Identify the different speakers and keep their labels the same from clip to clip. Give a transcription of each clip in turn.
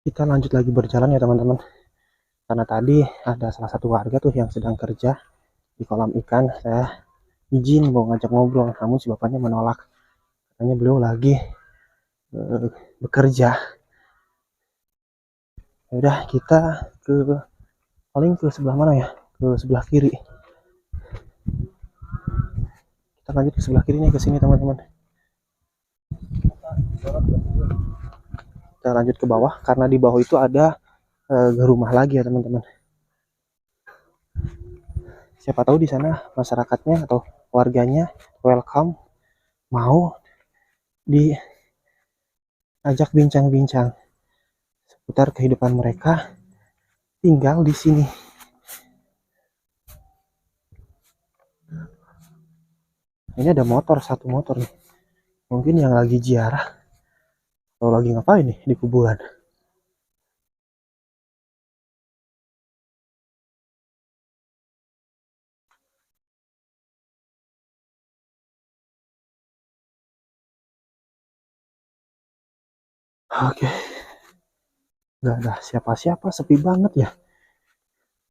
Speaker 1: Kita lanjut lagi berjalan ya teman-teman. Karena tadi ada salah satu warga tuh yang sedang kerja di kolam ikan. Saya izin mau ngajak ngobrol, namun si bapaknya menolak. Katanya beliau lagi eh, bekerja. Ya udah kita ke paling ke sebelah mana ya? Ke sebelah kiri. Kita lanjut ke sebelah kirinya ke sini teman-teman. Kita lanjut ke bawah karena di bawah itu ada rumah lagi ya teman-teman. Siapa tahu di sana masyarakatnya atau warganya welcome, mau diajak bincang-bincang seputar kehidupan mereka tinggal di sini. Ini ada motor, satu motor nih. Mungkin yang lagi ziarah atau lagi ngapain nih di kuburan. Oke, nggak ada siapa-siapa, sepi banget ya.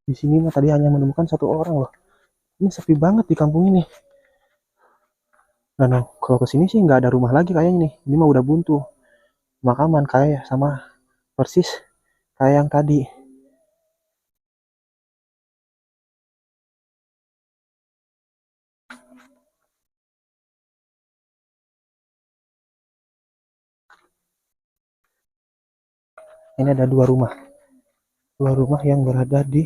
Speaker 1: Di sini mah tadi hanya menemukan satu orang loh. Ini sepi banget di kampung ini. Nah, kalau kesini sih nggak ada rumah lagi kayaknya nih. Ini mah udah buntu. Makaman kayak sama persis kayak yang tadi. Ini ada dua rumah. Dua rumah yang berada di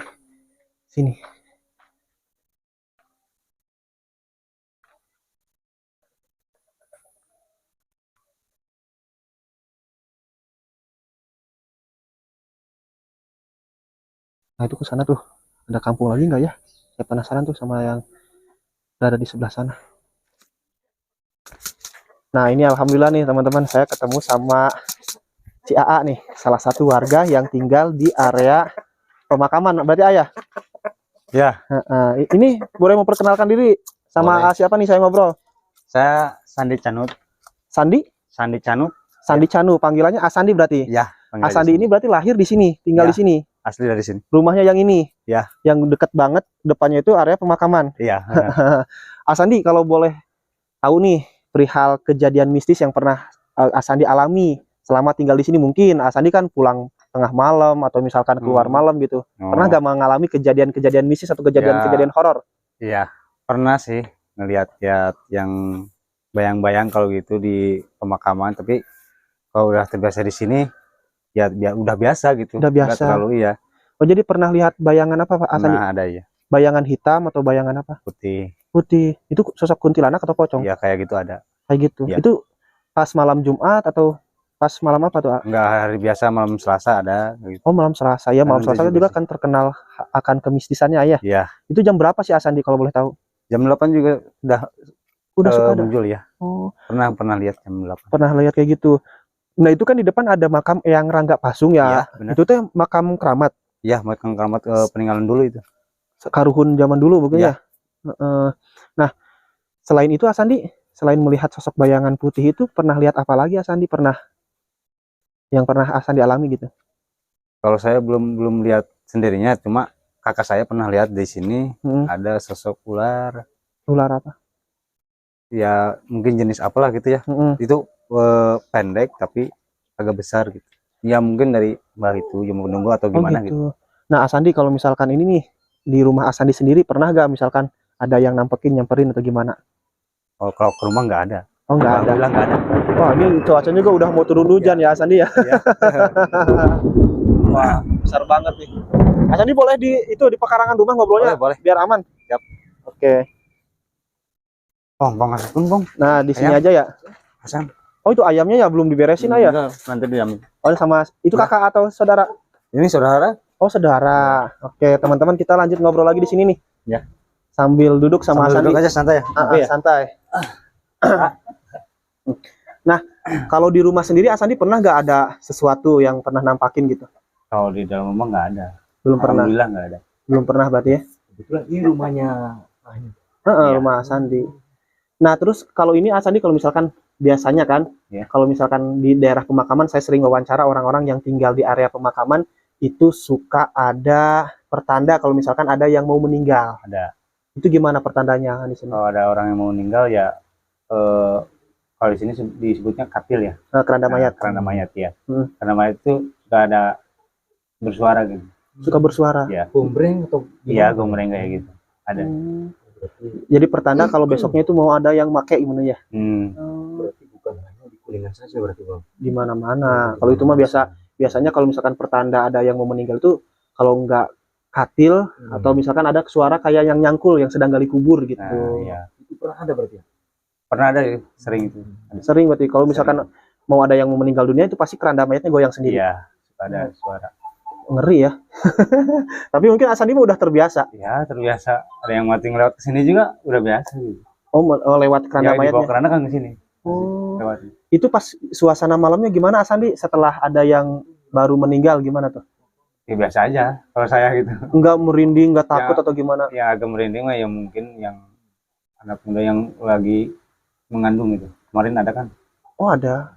Speaker 1: sini. Nah itu ke sana tuh. Ada kampung lagi nggak ya? Saya penasaran tuh sama yang berada di sebelah sana. Nah ini alhamdulillah nih teman-teman, saya ketemu sama si AA nih, salah satu warga yang tinggal di area pemakaman. Berarti ayah?
Speaker 2: Ya.
Speaker 1: Ini boleh memperkenalkan diri sama
Speaker 2: Boleh.
Speaker 1: siapa nih saya ngobrol?
Speaker 2: Saya Sandi Canut.
Speaker 1: Sandi?
Speaker 2: Sandi Canut.
Speaker 1: Sandi ya. Canu, panggilannya Asandi berarti?
Speaker 2: Ya.
Speaker 1: Asandi ini berarti lahir di sini, tinggal
Speaker 2: ya,
Speaker 1: di sini?
Speaker 2: Asli dari sini.
Speaker 1: Rumahnya yang ini?
Speaker 2: Ya.
Speaker 1: Yang deket banget, depannya itu area pemakaman?
Speaker 2: Iya.
Speaker 1: Asandi kalau boleh tahu nih, perihal kejadian mistis yang pernah Asandi alami selama tinggal di sini. Mungkin Asandi kan pulang tengah malam atau misalkan keluar malam gitu. Pernah gak mengalami kejadian-kejadian mistis atau kejadian-kejadian horor?
Speaker 2: Iya, pernah sih ngelihat yang bayang-bayang kalau gitu di pemakaman. Tapi kalau udah terbiasa di sini, ya udah biasa gitu.
Speaker 1: Udah biasa.
Speaker 2: Nggak terlalu iya.
Speaker 1: Oh jadi pernah lihat bayangan apa Pak Asandi?
Speaker 2: Nah ada ya.
Speaker 1: Bayangan hitam atau bayangan apa?
Speaker 2: Putih.
Speaker 1: Putih. Itu sosok kuntilanak atau pocong?
Speaker 2: Iya kayak gitu ada.
Speaker 1: Kayak gitu.
Speaker 2: Ya.
Speaker 1: Itu pas malam Jumat atau pas malam apa tuh?
Speaker 2: Enggak, hari biasa malam Selasa ada gitu.
Speaker 1: Oh malam Selasa ya, malam Selasa juga kan terkenal akan kemistisannya ya.
Speaker 2: Iya.
Speaker 1: Itu jam berapa sih Asandi kalau boleh tahu?
Speaker 2: Jam 8 juga udah
Speaker 1: suka
Speaker 2: muncul ya.
Speaker 1: Oh.
Speaker 2: Pernah lihat jam 8.
Speaker 1: Pernah lihat kayak gitu. Nah itu kan di depan ada makam yang Rangga Pasung ya.
Speaker 2: Iya,
Speaker 1: itu tuh makam keramat.
Speaker 2: Iya, makam keramat peninggalan dulu itu.
Speaker 1: Karuhun zaman dulu mungkin ya. Nah selain itu Asandi, selain melihat sosok bayangan putih itu, pernah lihat apa lagi Asandi? Yang pernah Asandi alami gitu?
Speaker 2: Kalau saya belum lihat sendirinya, cuma kakak saya pernah lihat di sini. Ada sosok ular.
Speaker 1: Ular apa?
Speaker 2: Ya mungkin jenis apalah gitu ya. Itu pendek tapi agak besar gitu. Ya mungkin dari bawah itu yang menunggu atau gimana gitu.
Speaker 1: Nah Asandi kalau misalkan ini nih di rumah Asandi sendiri, pernah gak misalkan ada yang nyamperin atau gimana?
Speaker 2: Oh, kalau ke rumah nggak ada.
Speaker 1: Oh nggak ada.
Speaker 2: Alhamdulillah nggak ada.
Speaker 1: Wah ini cuacanya juga udah mau turun hujan ya Asandi ya. Wah besar banget nih. Asandi boleh di pekarangan rumah ngobrolnya?
Speaker 2: Boleh.
Speaker 1: Biar aman.
Speaker 2: Siap.
Speaker 1: Oke.
Speaker 2: Bang Asapun bang.
Speaker 1: Nah di sini aja ya.
Speaker 2: Hasan.
Speaker 1: Oh itu ayamnya ya belum diberesin ayah?
Speaker 2: Nanti diamin.
Speaker 1: Oh sama itu kakak atau saudara?
Speaker 2: Ini saudara.
Speaker 1: Oh saudara. Oke teman-teman, kita lanjut ngobrol lagi di sini nih.
Speaker 2: Ya.
Speaker 1: Sambil duduk sama Asandi.
Speaker 2: Duduk aja santai ya.
Speaker 1: Santai. Nah kalau di rumah sendiri Asandi pernah nggak ada sesuatu yang pernah nampakin gitu?
Speaker 2: Kalau di dalam rumah nggak ada.
Speaker 1: Belum pernah.
Speaker 2: Alhamdulillah nggak ada.
Speaker 1: Belum pernah berarti ya?
Speaker 2: Kebetulan ini rumahnya.
Speaker 1: Rumah Asandi. Nah terus kalau ini Asandi, kalau misalkan biasanya kan,
Speaker 2: Ya.
Speaker 1: kalau misalkan di daerah pemakaman, saya sering wawancara orang-orang yang tinggal di area pemakaman, itu suka ada pertanda kalau misalkan ada yang mau meninggal.
Speaker 2: Ada.
Speaker 1: Itu gimana pertandanya di sini?
Speaker 2: Kalau ada orang yang mau meninggal ya, kalau di sini disebutnya katil ya.
Speaker 1: Keranda mayat.
Speaker 2: Keranda mayat ya.
Speaker 1: Hmm.
Speaker 2: Keranda mayat itu suka ada bersuara gitu.
Speaker 1: Suka bersuara.
Speaker 2: Ya.
Speaker 3: Gombreng atau
Speaker 2: Iya, gombreng kayak gitu. Ada.
Speaker 1: Jadi pertanda kalau besoknya itu mau ada yang make gimana ya?
Speaker 3: berarti bukan hanya di Kuningan saja berarti Bang.
Speaker 1: Di mana-mana. Kalau itu mah biasanya kalau misalkan pertanda ada yang mau meninggal itu kalau nggak katil atau misalkan ada suara kayak yang nyangkul yang sedang gali kubur gitu.
Speaker 2: Nah, iya.
Speaker 3: Itu pernah ada berarti ya?
Speaker 2: Pernah ada ya, sering itu. Ada.
Speaker 1: Sering berarti kalau misalkan mau ada yang mau meninggal dunia itu pasti keranda mayatnya goyang sendiri.
Speaker 2: Iya, suka ada suara.
Speaker 1: Ngeri ya. Tapi mungkin Asandi mah udah terbiasa.
Speaker 2: Ya, terbiasa. Ada yang mati lewat kesini juga udah biasa gitu.
Speaker 1: Oh, lewat keranda
Speaker 2: Ya, dibawa
Speaker 1: mayatnya.
Speaker 2: keranda kan ke sini.
Speaker 1: Oh.
Speaker 2: Lewat.
Speaker 1: Itu pas suasana malamnya gimana Asandi setelah ada yang baru meninggal gimana tuh?
Speaker 2: Ya biasa aja kalau saya gitu.
Speaker 1: Enggak merinding, enggak takut
Speaker 2: Ya.
Speaker 1: atau gimana?
Speaker 2: Ya agak merinding lah ya, mungkin yang anak muda yang lagi mengandung itu. Kemarin ada kan?
Speaker 1: Oh, ada.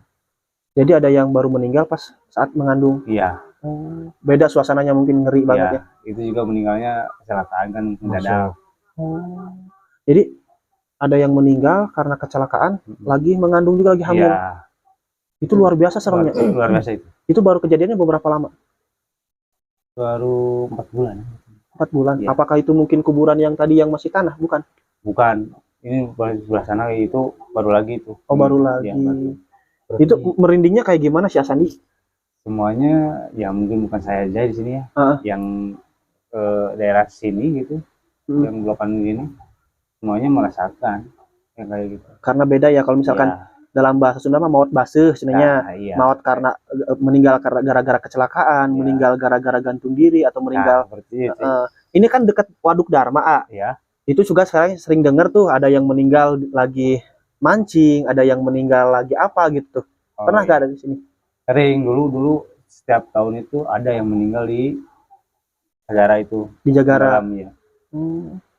Speaker 1: Jadi ada yang baru meninggal pas saat mengandung.
Speaker 2: Iya.
Speaker 1: Oh, beda suasananya mungkin ngeri banget ya.
Speaker 2: Itu juga meninggalnya kecelakaan kan mendadak.
Speaker 1: Oh. Jadi ada yang meninggal karena kecelakaan, lagi mengandung juga lagi hamil.
Speaker 2: Iya.
Speaker 1: Itu luar biasa seremnya.
Speaker 2: Luar biasa itu.
Speaker 1: Itu baru kejadiannya beberapa lama?
Speaker 2: Baru 4 bulan.
Speaker 1: 4 bulan.
Speaker 2: Iya.
Speaker 1: Apakah itu mungkin kuburan yang tadi yang masih tanah? Bukan.
Speaker 2: Bukan. Ini baru sebelah sana itu baru lagi itu.
Speaker 1: Oh, baru lagi.
Speaker 2: Iya, baru.
Speaker 1: Itu merindingnya kayak gimana sih Asandi?
Speaker 2: Semuanya ya mungkin bukan saya aja di sini ya. Yang daerah sini gitu. Yang blokan ini semuanya merasakan yang kayak gitu.
Speaker 1: Karena beda ya kalau misalkan dalam bahasa Sunda mah maut baseuh cenanya.
Speaker 2: Iya.
Speaker 1: Maut karena meninggal karena gara-gara kecelakaan, meninggal gara-gara gantung diri atau meninggal
Speaker 2: seperti itu.
Speaker 1: ini kan dekat Waduk Dharma.
Speaker 2: Ya.
Speaker 1: Itu juga sekarang sering dengar tuh ada yang meninggal lagi mancing, ada yang meninggal lagi apa gitu. Pernah nggak ada di sini?
Speaker 2: Sering dulu setiap tahun itu ada yang meninggal di Jagara itu.
Speaker 1: Di Jagara.
Speaker 2: Dalam, ya.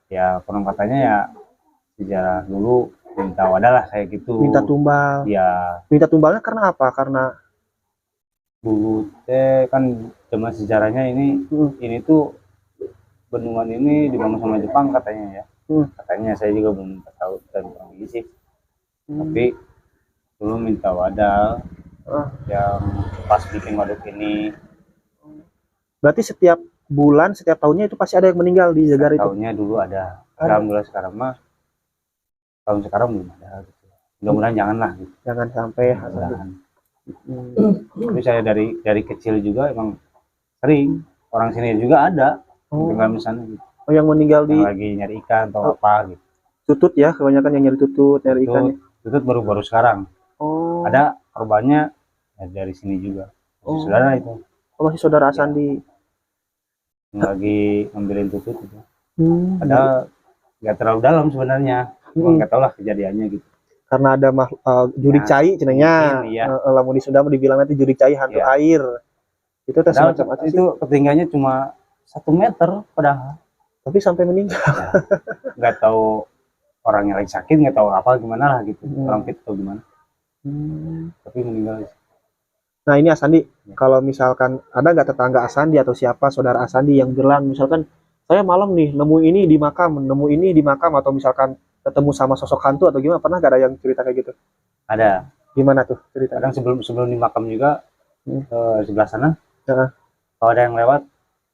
Speaker 2: Ya konon katanya ya sejarah dulu minta wadah lah kayak gitu.
Speaker 1: Minta tumbal.
Speaker 2: Ya.
Speaker 1: Minta tumbalnya karena apa? Karena
Speaker 2: dulu kan zaman sejarahnya ini tuh bendungan ini dibangun sama Jepang katanya ya. Katanya saya juga belum tahu dan kurang sih. Tapi dulu minta wadah yang pas bikin waduk ini.
Speaker 1: Berarti setiap bulan, setiap tahunnya itu pasti ada yang meninggal di Jagara itu.
Speaker 2: Tahunnya dulu ada. Alhamdulillah sekarang mah tahun sekarang belum ada gitu. Mudah-mudahan janganlah gitu.
Speaker 1: Jangan sampai.
Speaker 2: Tapi saya dari kecil juga emang sering orang sini juga ada tinggal misalnya gitu.
Speaker 1: Oh, yang meninggal di
Speaker 2: lagi nyari ikan atau apa gitu.
Speaker 1: Tutut ya, kebanyakan yang nyari tutut, nyari ikannya.
Speaker 2: Tutut baru sekarang.
Speaker 1: Oh.
Speaker 2: Ada korbannya ya, dari sini juga. Saudara itu.
Speaker 1: Oh, masih saudara Asandi.
Speaker 2: Yang lagi ngambilin tutut itu. Padahal nggak terlalu dalam sebenarnya. Nggak tahu lah kejadiannya gitu.
Speaker 1: Karena ada jurik cai cenanya. Lamun di Sunda dibilang nanti jurik cai hantu air. Itu tes semacam apa sih?
Speaker 2: Itu ketinggiannya cuma 1 meter padahal.
Speaker 1: Tapi sampai meninggal.
Speaker 2: Ya, nggak tahu orangnya lagi sakit, nggak tahu apa gimana lah gitu. Orang fit atau gimana. Tapi meninggal.
Speaker 1: Nah ini Asandi, kalau misalkan ada nggak tetangga Asandi atau siapa saudara Asandi yang bilang misalkan saya malam nih nemu ini di makam atau misalkan ketemu sama sosok hantu atau gimana, pernah gak ada yang cerita kayak gitu?
Speaker 2: Ada.
Speaker 1: Gimana tuh cerita?
Speaker 2: Kadang sebelum di makam juga sebelah sana kalau ada yang lewat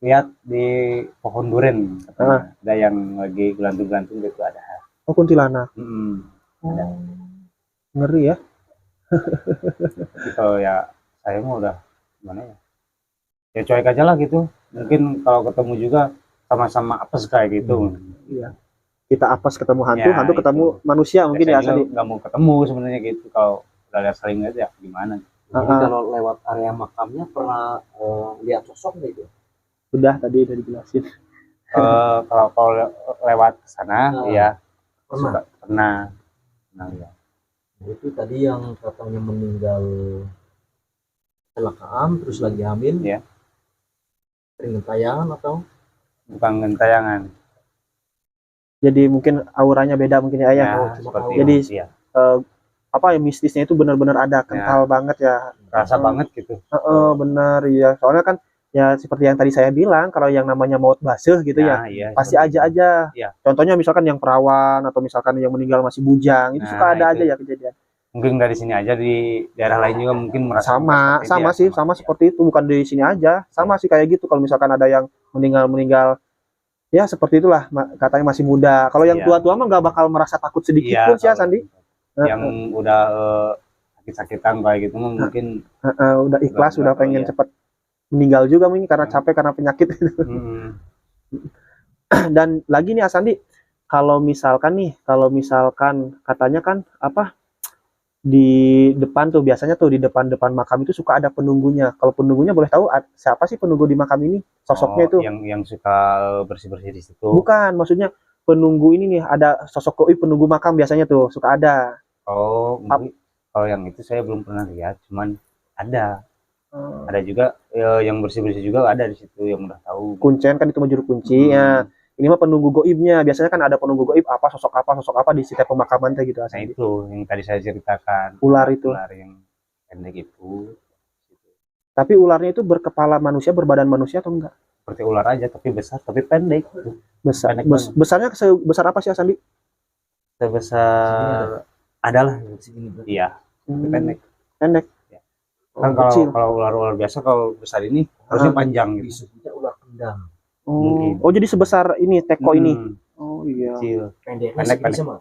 Speaker 2: lihat di pohon duren ada yang lagi gelantung-gelantung gitu ada.
Speaker 1: Oh, kuntilanak.
Speaker 2: Ada.
Speaker 1: Ngeri ya.
Speaker 2: Tapi kalau ya saya mah udah gimana ya cuek aja lah gitu. Mungkin kalau ketemu juga sama-sama apes kayak gitu.
Speaker 1: Iya. Kita apes ketemu hantu,
Speaker 2: Ya,
Speaker 1: hantu ketemu manusia mungkin ya Asandi.
Speaker 2: Nggak mau ketemu sebenarnya gitu. Kalau udah lihat sering aja gimana.
Speaker 3: Jadi kalau lewat area makamnya pernah lihat sosok nggak itu?
Speaker 1: Udah tadi udah dijelasin.
Speaker 2: Kalau lewat ke sana ya pernah ya.
Speaker 3: Itu tadi yang katanya meninggal kecelakaan terus lagi hamil
Speaker 2: ya.
Speaker 3: Sering gentayangan atau
Speaker 2: bukan gentayangan,
Speaker 1: jadi mungkin auranya beda mungkin ya.
Speaker 2: Ya, seperti
Speaker 1: jadi
Speaker 2: ya.
Speaker 1: apa ya, mistisnya itu benar-benar ada, kental banget ya.
Speaker 2: Rasa banget gitu.
Speaker 1: Benar ya. Soalnya kan ya seperti yang tadi saya bilang, kalau yang namanya maut basah gitu ya,
Speaker 2: Nah, iya,
Speaker 1: pasti
Speaker 2: seperti itu.
Speaker 1: aja.
Speaker 2: Iya.
Speaker 1: Contohnya misalkan yang perawan atau misalkan yang meninggal masih bujang, itu
Speaker 2: Nah,
Speaker 1: suka ada
Speaker 2: itu.
Speaker 1: aja ya kejadian.
Speaker 2: Mungkin dari sini aja, di daerah lain juga mungkin merasa
Speaker 1: Sama
Speaker 2: seperti
Speaker 1: sama
Speaker 2: dia,
Speaker 1: sih, sama seperti itu, bukan di sini aja. Sama sih kayak gitu, kalau misalkan ada yang meninggal ya seperti itulah, katanya masih muda. Kalau yang
Speaker 2: Iya.
Speaker 1: tua-tua mah nggak bakal merasa takut sedikit
Speaker 2: Iya,
Speaker 1: pun sih ya,
Speaker 2: kalau
Speaker 1: Sandi.
Speaker 2: yang udah sakit-sakitan kayak gitu mah mungkin
Speaker 1: Udah ikhlas, udah
Speaker 2: nggak tahu
Speaker 1: pengen
Speaker 2: ya.
Speaker 1: cepat meninggal juga mungkin karena capek, karena penyakit.
Speaker 2: Mm-mm.
Speaker 1: Dan lagi nih Asandi, kalau misalkan katanya kan apa, di depan tuh biasanya tuh di depan makam itu suka ada penunggunya. Kalau penunggunya boleh tahu siapa sih penunggu di makam ini? Sosoknya itu?
Speaker 2: yang suka bersih-bersih di situ.
Speaker 1: Bukan, maksudnya penunggu ini nih, ada sosok goib penunggu makam biasanya tuh suka ada.
Speaker 2: Mungkin kalau yang itu saya belum pernah lihat, cuman ada juga yang bersih-bersih juga ada di situ, yang udah tahu.
Speaker 1: Kuncen kan itu mah juru kunci ya. Ini mah penunggu goibnya. Biasanya kan ada penunggu goib apa sosok apa di setiap pemakaman teh gitu.
Speaker 2: Nah itu yang tadi saya ceritakan,
Speaker 1: Ular itu.
Speaker 2: ular yang pendek itu.
Speaker 1: Tapi ularnya itu berkepala manusia, berbadan manusia atau enggak?
Speaker 2: Seperti ular aja tapi besar, tapi pendek.
Speaker 1: Besar.
Speaker 2: Pendek banget.
Speaker 1: Besarnya sebesar apa sih Sandi?
Speaker 2: Sebesar adalah
Speaker 3: Segini berarti.
Speaker 2: iya, tapi pendek.
Speaker 1: Pendek.
Speaker 2: Ya.
Speaker 1: Oh,
Speaker 2: Kan
Speaker 1: kecil.
Speaker 2: kalau ular biasa, kalau besar ini harusnya panjang gitu.
Speaker 3: Disebutnya ular kendang.
Speaker 2: Mungkin.
Speaker 1: Oh, jadi sebesar ini teko ini.
Speaker 2: Hmm,
Speaker 1: Oh iya.
Speaker 2: kecil,
Speaker 3: Pendeknya
Speaker 2: Pendek,
Speaker 3: segini sama.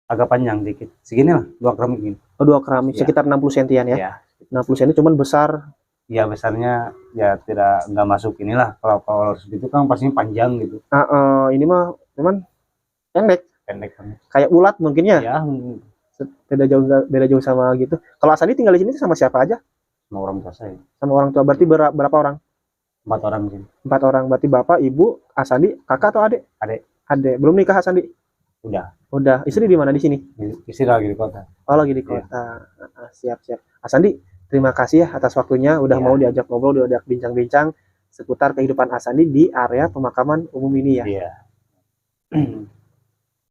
Speaker 2: agak panjang dikit. Segini lah, 2 keramik gini.
Speaker 1: Oh, 2 keramik,
Speaker 2: Iya.
Speaker 1: sekitar 60 sentian ya.
Speaker 2: Ya.
Speaker 1: 60 senti cuman besar.
Speaker 2: Ya besarnya ya nggak masuk inilah, kalau segitu kan pastinya panjang gitu.
Speaker 1: Ini mah cuman pendek,
Speaker 2: Pendek kan.
Speaker 1: kayak ulat mungkin ya.
Speaker 2: Ya,
Speaker 1: Beda jauh sama gitu. Kalau Asandi tinggal di sini sama siapa aja?
Speaker 2: sama orang tua saya.
Speaker 1: Sama orang tua. Berarti berapa orang?
Speaker 2: 4 orang sini.
Speaker 1: 4 orang. Berarti bapak, ibu, Asandi, kakak atau adik?
Speaker 2: Adik.
Speaker 1: Adik. Belum nikah Asandi?
Speaker 2: Udah.
Speaker 1: Udah. Istri di mana di sini?
Speaker 2: Istri lagi di kota.
Speaker 1: Oh, lagi di
Speaker 2: Iya.
Speaker 1: kota. Siap. Asandi, terima kasih ya atas waktunya udah
Speaker 2: Iya.
Speaker 1: mau diajak ngobrol, udah diajak bincang-bincang seputar kehidupan Asandi di area pemakaman umum ini ya.
Speaker 2: Iya.